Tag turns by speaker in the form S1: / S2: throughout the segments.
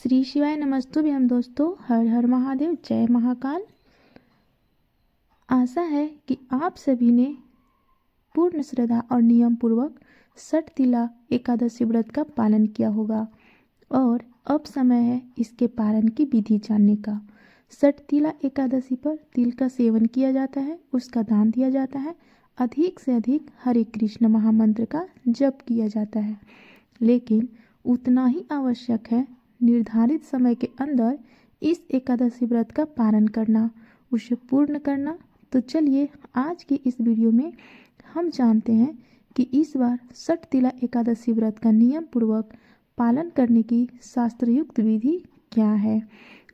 S1: श्री शिवाय नमस्तुभ्यं दोस्तों। हर हर महादेव, जय महाकाल। आशा है कि आप सभी ने पूर्ण श्रद्धा और नियम पूर्वक षटतिला एकादशी व्रत का पालन किया होगा और अब समय है इसके पालन की विधि जानने का। षटतिला एकादशी पर तिल का सेवन किया जाता है, उसका दान दिया जाता है, अधिक से अधिक हरे कृष्ण महामंत्र का जप किया जाता है। लेकिन उतना ही आवश्यक है निर्धारित समय के अंदर इस एकादशी व्रत का पालन करना, उसे पूर्ण करना। तो चलिए आज की इस वीडियो में हम जानते हैं कि इस बार षटतिला एकादशी व्रत का नियम पूर्वक पालन करने की शास्त्रयुक्त विधि क्या है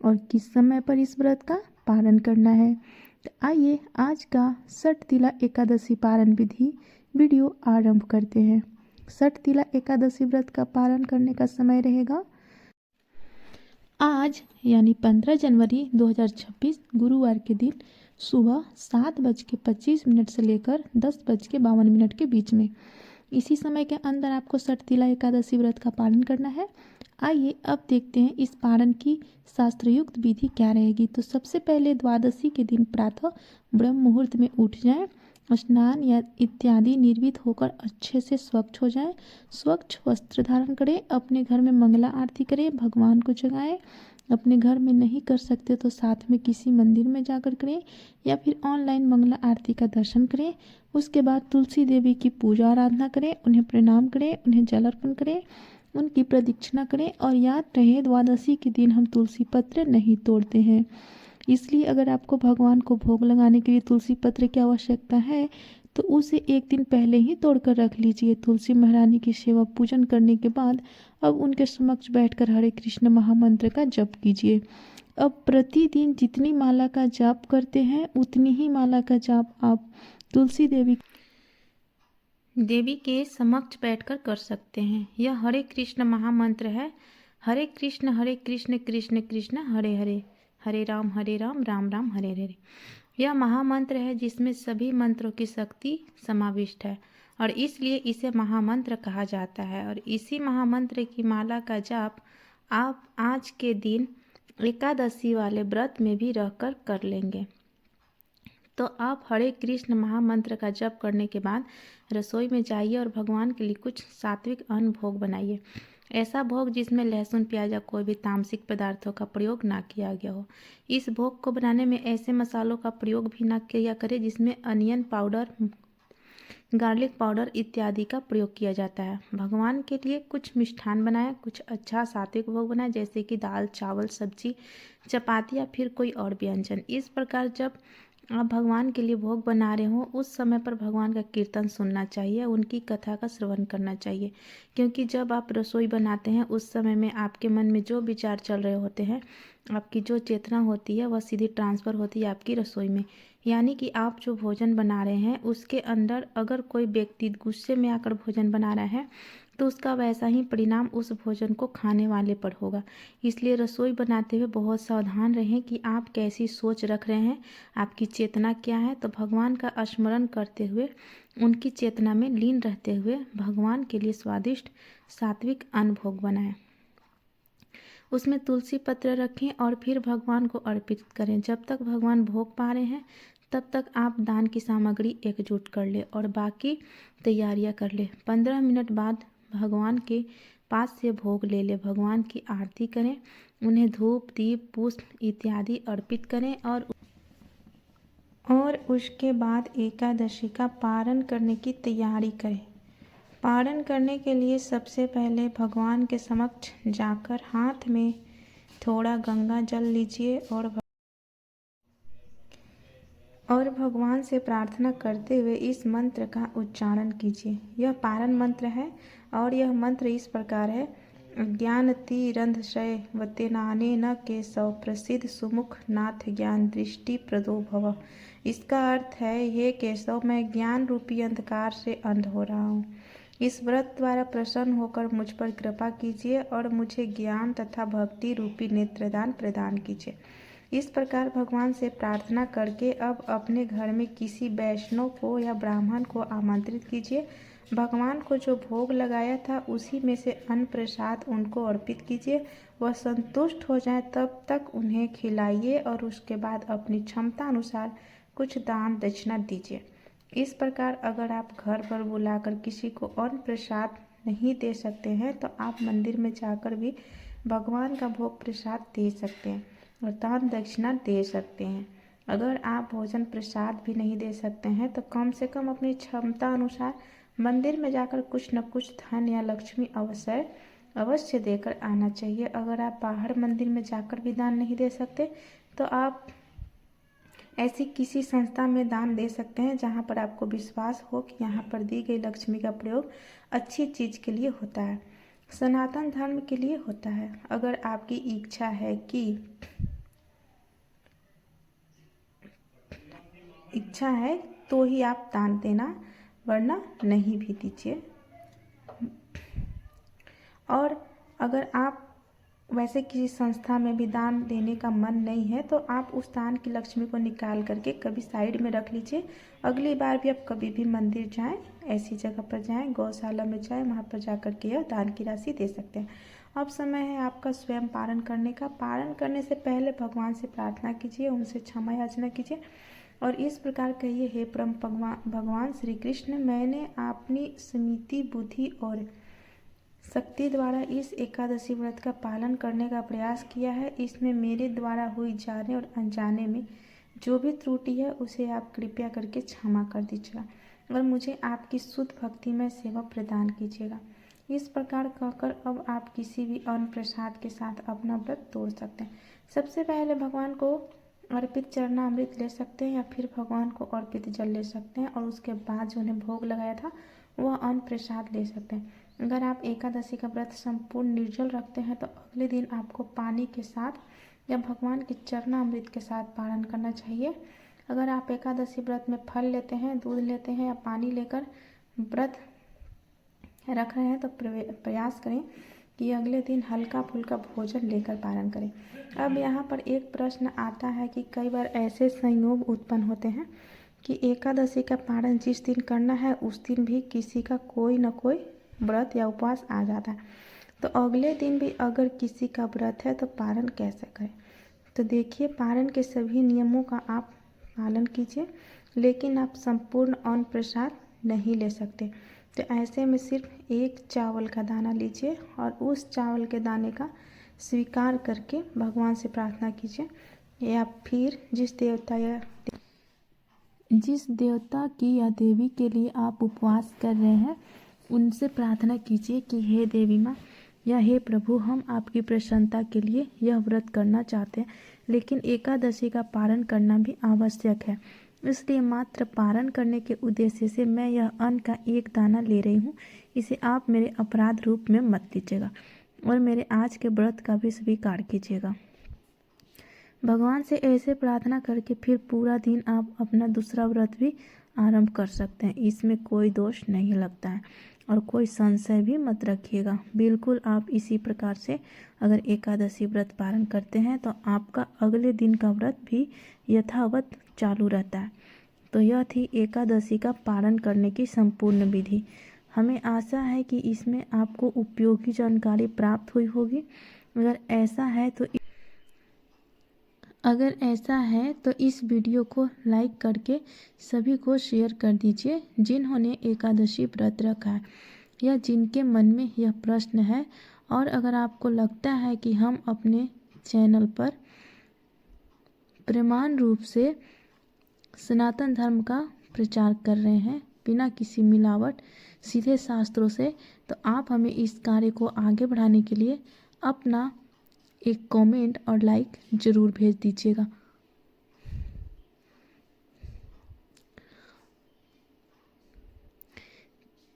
S1: और किस समय पर इस व्रत का पालन करना है। तो आइए आज का षटतिला एकादशी पालन विधि वीडियो आरंभ करते हैं। षटतिला एकादशी व्रत का पालन करने का समय रहेगा आज यानी 15 जनवरी 2026 गुरुवार के दिन सुबह 7:25 से लेकर 10:52 के बीच में। इसी समय के अंदर आपको षटतिला एकादशी व्रत का पालन करना है। आइए अब देखते हैं इस पालन की शास्त्रयुक्त विधि क्या रहेगी। तो सबसे पहले द्वादशी के दिन प्रातः ब्रह्म मुहूर्त में उठ जाएं, स्नान या इत्यादि निर्वित होकर अच्छे से स्वच्छ हो जाएं, स्वच्छ वस्त्र धारण करें, अपने घर में मंगला आरती करें, भगवान को जगाएं। अपने घर में नहीं कर सकते तो साथ में किसी मंदिर में जाकर करें या फिर ऑनलाइन मंगला आरती का दर्शन करें। उसके बाद तुलसी देवी की पूजा आराधना करें, उन्हें प्रणाम करें, उन्हें जल अर्पण करें, उनकी प्रदक्षिणा करें। और याद रहे द्वादशी के दिन हम तुलसी पत्र नहीं तोड़ते हैं, इसलिए अगर आपको भगवान को भोग लगाने के लिए तुलसी पत्र की आवश्यकता है तो उसे एक दिन पहले ही तोड़कर रख लीजिए। तुलसी महारानी की सेवा पूजन करने के बाद अब उनके समक्ष बैठकर हरे कृष्ण महामंत्र का जप कीजिए। अब प्रतिदिन जितनी माला का जाप करते हैं उतनी ही माला का जाप आप तुलसी देवी के समक्ष बैठकर कर सकते हैं। यह हरे कृष्ण महामंत्र है। हरे कृष्ण कृष्ण कृष्ण हरे हरे, हरे राम राम राम हरे हरे। यह महामंत्र है जिसमें सभी मंत्रों की शक्ति समाविष्ट है और इसलिए इसे महामंत्र कहा जाता है। और इसी महामंत्र की माला का जाप आप आज के दिन एकादशी वाले व्रत में भी रहकर कर लेंगे। तो आप हरे कृष्ण महामंत्र का जप करने के बाद रसोई में जाइए और भगवान के लिए कुछ सात्विक अन्न भोग बनाइए। ऐसा भोग जिसमें लहसुन प्याज या कोई भी तामसिक पदार्थों का प्रयोग ना किया गया हो। इस भोग को बनाने में ऐसे मसालों का प्रयोग भी ना किया करें जिसमें अनियन पाउडर, गार्लिक पाउडर इत्यादि का प्रयोग किया जाता है। भगवान के लिए कुछ मिष्ठान बनाएं, कुछ अच्छा सात्विक भोग बनाएं जैसे कि दाल, चावल, सब्जी, चपाती या फिर कोई और व्यंजन। इस प्रकार जब आप भगवान के लिए भोग बना रहे हो उस समय पर भगवान का कीर्तन सुनना चाहिए, उनकी कथा का श्रवण करना चाहिए। क्योंकि जब आप रसोई बनाते हैं उस समय में आपके मन में जो विचार चल रहे होते हैं, आपकी जो चेतना होती है वह सीधी ट्रांसफ़र होती है आपकी रसोई में। यानी कि आप जो भोजन बना रहे हैं उसके अंदर अगर कोई व्यक्ति गुस्से में आकर भोजन बना रहा है तो उसका वैसा ही परिणाम उस भोजन को खाने वाले पर होगा। इसलिए रसोई बनाते हुए बहुत सावधान रहें कि आप कैसी सोच रख रहे हैं, आपकी चेतना क्या है। तो भगवान का स्मरण करते हुए, उनकी चेतना में लीन रहते हुए भगवान के लिए स्वादिष्ट सात्विक अन्न भोग बनाएं। उसमें तुलसी पत्र रखें और फिर भगवान को अर्पित करें। जब तक भगवान भोग पा रहे हैं तब तक आप दान की सामग्री एकजुट कर ले और बाकी तैयारियां कर ले। 15 मिनट बाद भगवान के पास से भोग ले ले, भगवान की आरती करें, उन्हें धूप, दीप, पुष्प इत्यादि अर्पित करें और उसके बाद एकादशी का पारण करने की तैयारी करें। पारण करने के लिए सबसे पहले भगवान के समक्ष जाकर हाथ में थोड़ा गंगा जल लीजिए और भगवान से प्रार्थना करते हुए इस मंत्र का उच्चारण कीजिए। यह पारण मंत्र है और यह मंत्र इस प्रकार है। ज्ञानतिरंधशय वतेनाने न केशव प्रसिद्ध सुमुख नाथ ज्ञान दृष्टि प्रदो भव। इसका अर्थ है, हे केशव, मैं ज्ञान रूपी अंधकार से अंध हो रहा हूँ। इस व्रत द्वारा प्रसन्न होकर मुझ पर कृपा कीजिए और मुझे ज्ञान तथा भक्ति रूपी नेत्रदान प्रदान कीजिए। इस प्रकार भगवान से प्रार्थना करके अब अपने घर में किसी वैष्णव को या ब्राह्मण को आमंत्रित कीजिए भगवान को जो भोग लगाया था उसी में से अन्न प्रसाद उनको अर्पित कीजिए। वह संतुष्ट हो जाए तब तक उन्हें खिलाइए और उसके बाद अपनी क्षमता अनुसार कुछ दान दक्षिणा दीजिए। इस प्रकार अगर आप घर पर बुलाकर किसी को अन्न प्रसाद नहीं दे सकते हैं तो आप मंदिर में जाकर भी भगवान का भोग प्रसाद दे सकते हैं और दान दक्षिणा दे सकते हैं। अगर आप भोजन प्रसाद भी नहीं दे सकते हैं तो कम से कम अपनी क्षमता अनुसार मंदिर में जाकर कुछ न कुछ धन या लक्ष्मी अवश्य देकर आना चाहिए। अगर आप बाहर मंदिर में जाकर भी दान नहीं दे सकते तो आप ऐसी किसी संस्था में दान दे सकते हैं जहां पर आपको विश्वास हो कि यहाँ पर दी गई लक्ष्मी का प्रयोग अच्छी चीज़ के लिए होता है, सनातन धर्म के लिए होता है। अगर आपकी इच्छा है तो ही आप दान देना, वरना नहीं भी दीजिए। और अगर आप वैसे किसी संस्था में भी दान देने का मन नहीं है तो आप उस दान की लक्ष्मी को निकाल करके कभी साइड में रख लीजिए। अगली बार भी आप कभी भी मंदिर जाएं, ऐसी जगह पर जाएं, गौशाला में जाएं, वहां पर जाकर के यह दान की राशि दे सकते हैं। अब समय है आपका स्वयं पारण करने का। पारण करने से पहले भगवान से प्रार्थना कीजिए, उनसे क्षमा याचना कीजिए और इस प्रकार कहिए, हे परम भगवान श्री कृष्ण, मैंने अपनी सीमित बुद्धि और शक्ति द्वारा इस एकादशी व्रत का पालन करने का प्रयास किया है। इसमें मेरे द्वारा हुई जाने और अनजाने में जो भी त्रुटि है उसे आप कृपया करके क्षमा कर दीजिएगा और मुझे आपकी शुद्ध भक्ति में सेवा प्रदान कीजिएगा। इस प्रकार कहकर अब आप किसी भी अन्न प्रसाद के साथ अपना व्रत तोड़ सकते हैं। सबसे पहले भगवान को अर्पित चरणामृत ले सकते हैं या फिर भगवान को अर्पित जल ले सकते हैं और उसके बाद जो उन्हें भोग लगाया था वह अन्न प्रसाद ले सकते हैं। अगर आप एकादशी का व्रत संपूर्ण निर्जल रखते हैं तो अगले दिन आपको पानी के साथ या भगवान के चरणामृत के साथ पारण करना चाहिए। अगर आप एकादशी व्रत में फल लेते हैं, दूध लेते हैं या पानी लेकर व्रत रख रहे हैं तो प्रयास करें कि अगले दिन हल्का फुल्का भोजन लेकर पारण करें। अब यहाँ पर एक प्रश्न आता है कि कई बार ऐसे संयोग उत्पन्न होते हैं कि एकादशी का पारण जिस दिन करना है उस दिन भी किसी का कोई न कोई व्रत या उपवास आ जाता है, तो अगले दिन भी अगर किसी का व्रत है तो पारण कैसे करें। तो देखिए, पारण के सभी नियमों का आप पालन कीजिए, लेकिन आप संपूर्ण अन्न प्रसाद नहीं ले सकते। तो ऐसे में सिर्फ एक चावल का दाना लीजिए और उस चावल के दाने का स्वीकार करके भगवान से प्रार्थना कीजिए या फिर जिस देवता की या देवी के लिए आप उपवास कर रहे हैं उनसे प्रार्थना कीजिए कि हे देवी माँ या हे प्रभु, हम आपकी प्रसन्नता के लिए यह व्रत करना चाहते हैं, लेकिन एकादशी का पारण करना भी आवश्यक है, इसलिए मात्र पारण करने के उद्देश्य से मैं यह अन्न का एक दाना ले रही हूँ। इसे आप मेरे अपराध रूप में मत लीजिएगा और मेरे आज के व्रत का भी स्वीकार कीजिएगा। भगवान से ऐसे प्रार्थना करके फिर पूरा दिन आप अपना दूसरा व्रत भी आरंभ कर सकते हैं। इसमें कोई दोष नहीं लगता है और कोई संशय भी मत रखिएगा। बिल्कुल आप इसी प्रकार से अगर एकादशी व्रत पालन करते हैं तो आपका अगले दिन का व्रत भी यथावत चालू रहता है। तो यह थी एकादशी का पालन करने की संपूर्ण विधि। हमें आशा है कि इसमें आपको उपयोगी जानकारी प्राप्त हुई होगी। अगर ऐसा है तो इस वीडियो को लाइक करके सभी को शेयर कर दीजिए जिन्होंने एकादशी व्रत रखा है या जिनके मन में यह प्रश्न है। और अगर आपको लगता है कि हम अपने चैनल पर प्रमाण रूप से सनातन धर्म का प्रचार कर रहे हैं बिना किसी मिलावट, सीधे शास्त्रों से, तो आप हमें इस कार्य को आगे बढ़ाने के लिए अपना एक कमेंट और लाइक ज़रूर भेज दीजिएगा।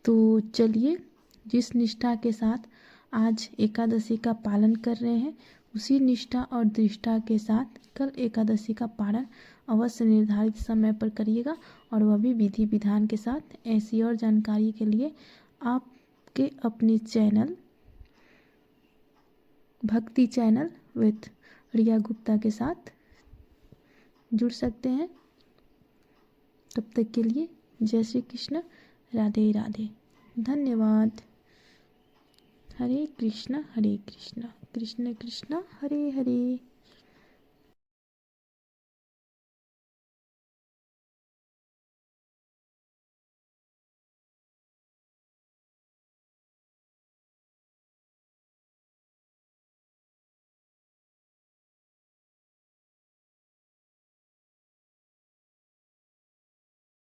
S1: तो चलिए, जिस निष्ठा के साथ आज एकादशी का पालन कर रहे हैं उसी निष्ठा और दृष्टा के साथ कल एकादशी का पालन अवश्य निर्धारित समय पर करिएगा और वह भी विधि विधान के साथ। ऐसी और जानकारी के लिए आपके अपने चैनल भक्ति चैनल विथ रिया गुप्ता के साथ जुड़ सकते हैं। तब तक के लिए जय श्री कृष्ण, राधे राधे। धन्यवाद। हरे कृष्ण कृष्ण कृष्ण हरे हरे।